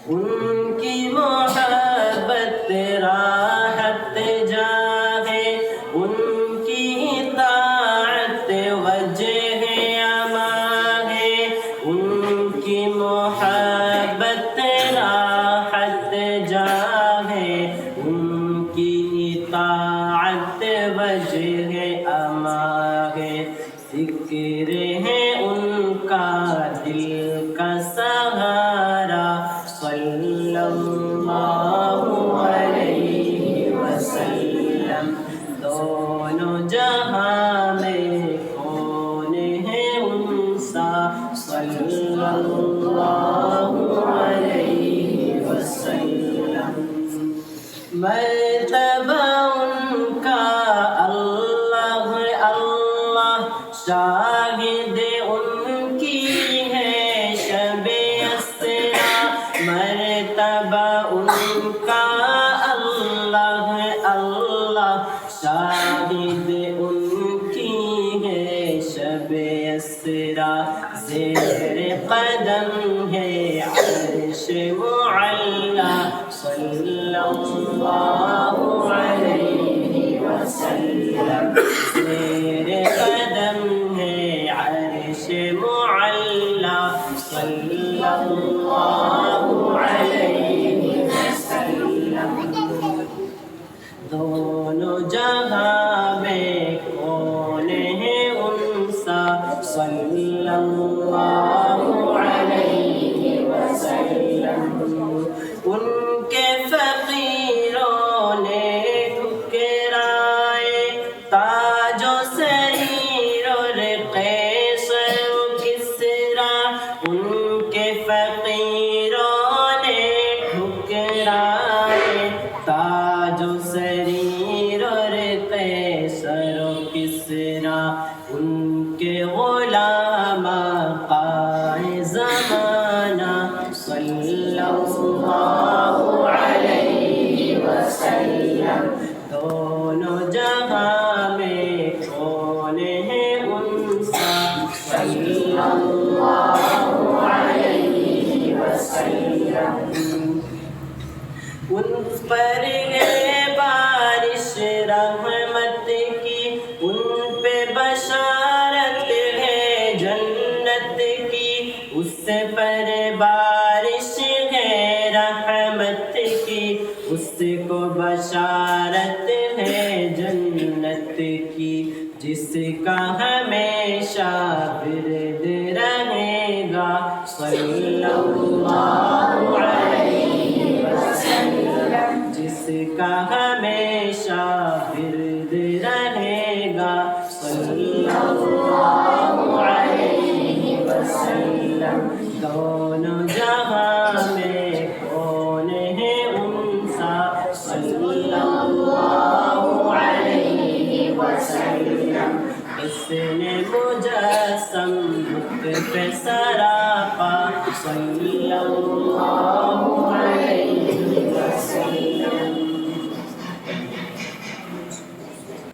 ان کی محبت راحت جاہ ہے، ان کی اطاعت وجہ امان ہے، ان کی محبت راحت جاہ ہے، ان کی اطاعت وجہ امان ہے، ذکر ہے ان کا دل کا سہارا صلی اللہ علیہ وسلم، دونوں جہاں میں کون ہے ان سا صلی اللہ علیہ وسلم، مرتبہ ان کا اللہ اللہ، شاہد ان کی ہے شب اسرا، مرتبہ ان کا اللہ اللہ، شاہد ان کی ہے شب اسرا، زیر قدم ہے عرش معلا صلی اللہ علیہ وسلم، زیر قدم ہے عرش معلا صلی اللہ علیہ وسلم، دونوں جہاں میں کون ہے ان سا صلی اللہ علیہ وسلم، ان کے فقیروں نے ٹھکرائے تاج و سریر اور قیصر و کسریٰ، ان کے فقیروں نے ٹھکرائے تاج و سریر اور قیصر و کسریٰ، ان کے غلام آقائے زمانہ صلی اللہ علیہ وسلم، دونوں جہاں میں کون ہے ان سا صلی اللہ علیہ وسلم، ان پر ہے بارش رحمت کی، ان پہ بشارت ہے جنت کی، اس پر بارش ہے رحمت کی، اس کو بشارت ہے جنت کی، جس کا ہمیشہ ورد رہے گا صلی اللہ علیہ وسلم، جس کا ہمیشہ ورد رہے گا صلی اللہ علیہ وسلم، دونوں جہاں میں کون ہے ان سا صلی اللہ علیہ وسلم، اس نے مجسم بت پہ سراپا صلی اللہ